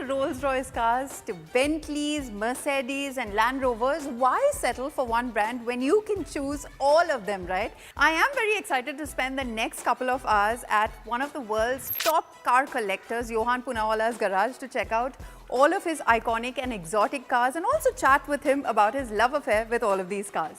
Rolls-Royce cars to Bentleys, Mercedes and Land Rovers, why settle for one brand when you can choose all of them, right? I am very excited to spend the next couple of hours at one of the world's top car collectors, Yohan Poonawalla's garage, to check out all of his iconic and exotic cars and also chat with him about his love affair with all of these cars.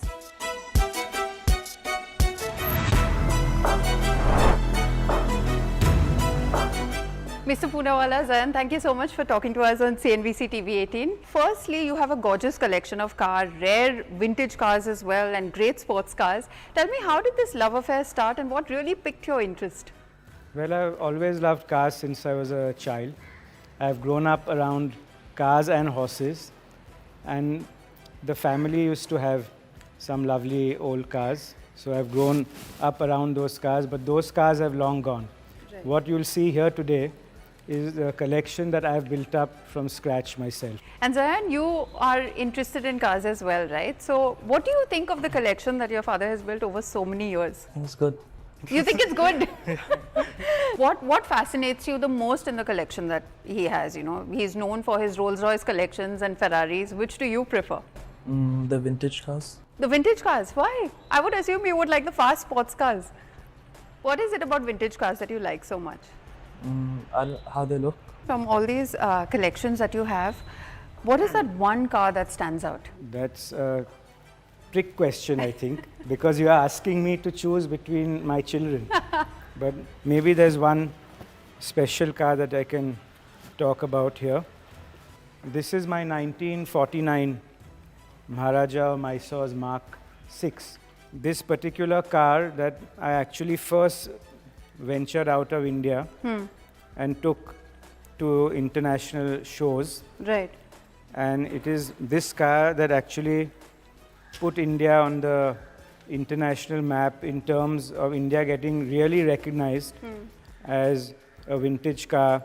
Mr. Poonawalla, Zayan, thank you so much for talking to us on CNBC-TV18. Firstly, you have a gorgeous collection of cars, rare vintage cars as well, and great sports cars. Tell me, how did this love affair start and what really piqued your interest? Well, I've always loved cars since I was a child. I've grown up around cars and horses, and the family used to have some lovely old cars. So I've grown up around those cars, but those cars have long gone. Right. What you'll see here today is a collection that I've built up from scratch myself. And Zayan, you are interested in cars as well, right? So what do you think of the collection that your father has built over so many years? It's good. You think it's good? What fascinates you the most in the collection that he has? You know, he's known for his Rolls-Royce collections and Ferraris. Which do you prefer? The vintage cars. The vintage cars? Why? I would assume you would like the fast sports cars. What is it about vintage cars that you like so much? How they look. From all these collections that you have, what is that one car that stands out? That's a trick question, I think, because you are asking me to choose between my children. But maybe there's one special car that I can talk about here. This is my 1949 Maharaja Mysore's Mark VI. This particular car that I actually first ventured out of India and took to international shows. Right. And it is this car that actually put India on the international map in terms of India getting really recognized as a vintage car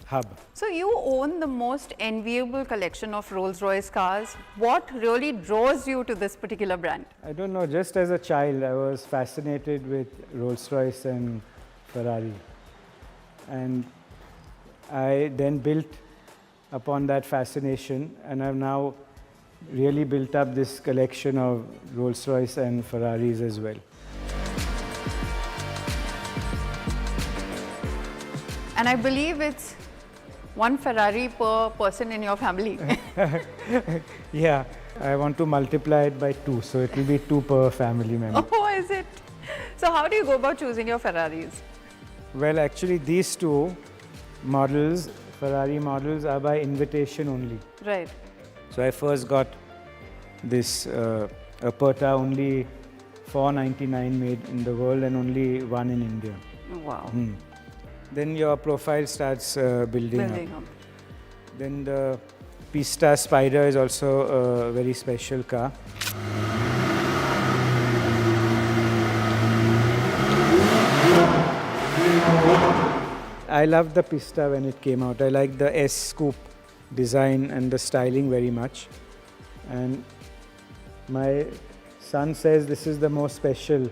hub. So you own the most enviable collection of Rolls-Royce cars. What really draws you to this particular brand? I don't know, just as a child I was fascinated with Rolls-Royce and Ferrari. And I then built upon that fascination, and I've now really built up this collection of Rolls-Royce and Ferraris as well. And I believe it's one Ferrari per person in your family. Yeah, I want to multiply it by 2, so it will be 2 per family member. Oh, is it? So how do you go about choosing your Ferraris? Well, actually these 2 models, Ferrari models, are by invitation only. Right. So I first got this Aperta, only 499 made in the world and only 1 in India. Wow. Then your profile starts building up. Up. Then the Pista Spider is also a very special car. I loved the Pista when it came out. I liked the S-Scoop design and the styling very much. And my son says this is the most special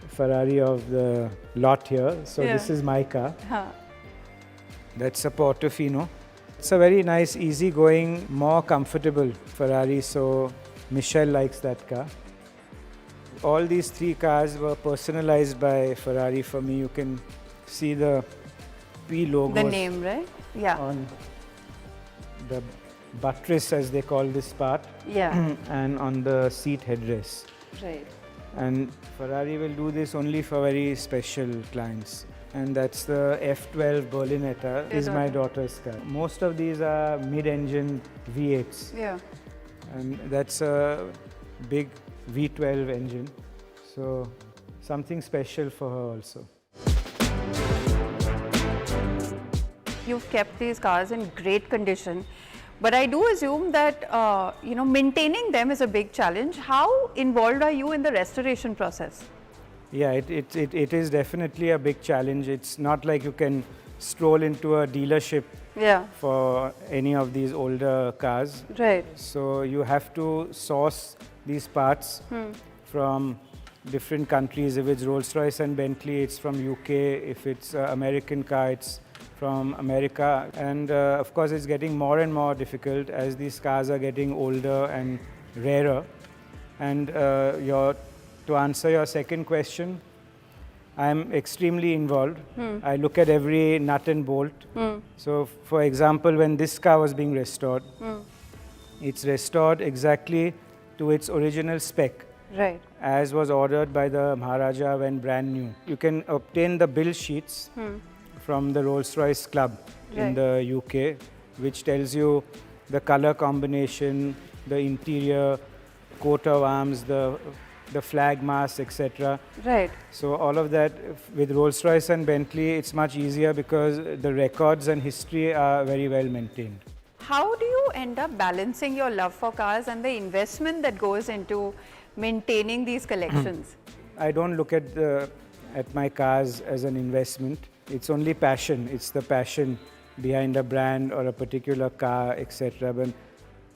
Ferrari of the lot here. So this is my car. That's a Portofino. It's a very nice, easy-going, more comfortable Ferrari. So Michelle likes that car. All these 3 cars were personalized by Ferrari for me. You can see the P logos. The name, right? Yeah. On the buttress, as they call this part. Yeah. And on the seat headrest. Right. And Ferrari will do this only for very special clients. And that's the F12 Berlinetta, is my daughter's car. Most of these are mid-engine V8s. Yeah. And that's a big V12 engine. So something special for her also. You've kept these cars in great condition, but I do assume that maintaining them is a big challenge. How involved are you in the restoration process? Yeah, it is definitely a big challenge. It's not like you can stroll into a dealership for any of these older cars. Right. So you have to source these parts from different countries. If it's Rolls-Royce and Bentley, it's from UK. If it's an American car, it's from America. And of course, it's getting more and more difficult as these cars are getting older and rarer. And to answer your second question, I'm extremely involved. I look at every nut and bolt. So, for example, when this car was being restored, it's restored exactly to its original spec, Right. as was ordered by the Maharaja when brand new. You can obtain the bill sheets from the Rolls-Royce Club in the UK, which tells you the color combination, the interior, coat of arms, the flag mass, etc. Right. So all of that with Rolls-Royce and Bentley, it's much easier because the records and history are very well maintained. How do you end up balancing your love for cars and the investment that goes into maintaining these collections? I don't look at my cars as an investment. It's only passion. It's the passion behind a brand or a particular car, etc. But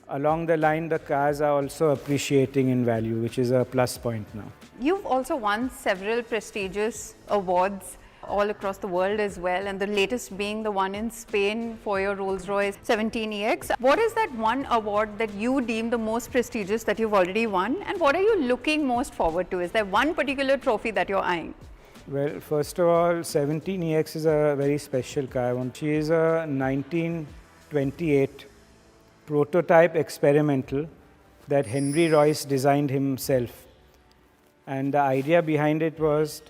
along the line, the cars are also appreciating in value, which is a plus point now. You've also won several prestigious awards all across the world as well, and the latest being the one in Spain for your Rolls-Royce 17EX. What is that one award that you deem the most prestigious that you've already won, and what are you looking most forward to? Is there one particular trophy that you're eyeing? Well, first of all, 17EX is a very special car. She is a 1928 prototype experimental that Henry Royce designed himself. And the idea behind it was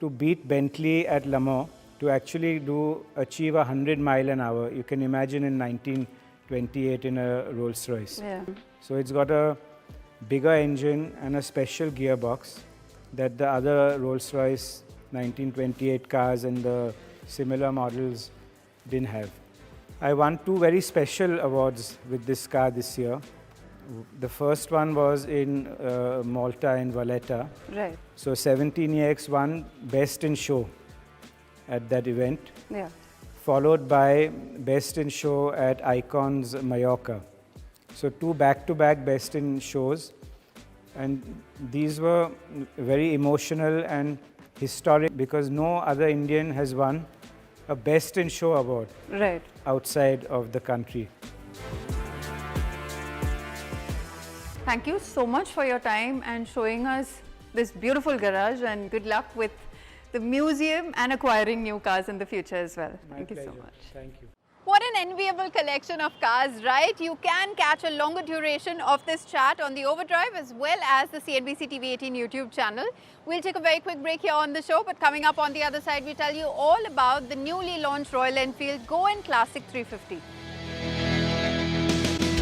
to beat Bentley at Le Mans, to actually achieve 100 miles an hour. You can imagine in 1928 in a Rolls-Royce. Yeah. So it's got a bigger engine and a special gearbox that the other Rolls-Royce 1928 cars and the similar models didn't have. I won two very special awards with this car this year. The first one was in Malta in Valletta. Right. So 17EX won Best in Show at that event, Yeah. followed by Best in Show at Icons Mallorca. So two back-to-back Best in Shows, and these were very emotional and historic because no other Indian has won a Best in Show award Right. outside of the country. Thank you so much for your time and showing us this beautiful garage, and good luck with the museum and acquiring new cars in the future as well. Thank you so much. Thank you. What an enviable collection of cars, right? You can catch a longer duration of this chat on the Overdrive as well as the CNBC TV18 YouTube channel. We'll take a very quick break here on the show, but coming up on the other side, we tell you all about the newly launched Royal Enfield Go In Classic 350.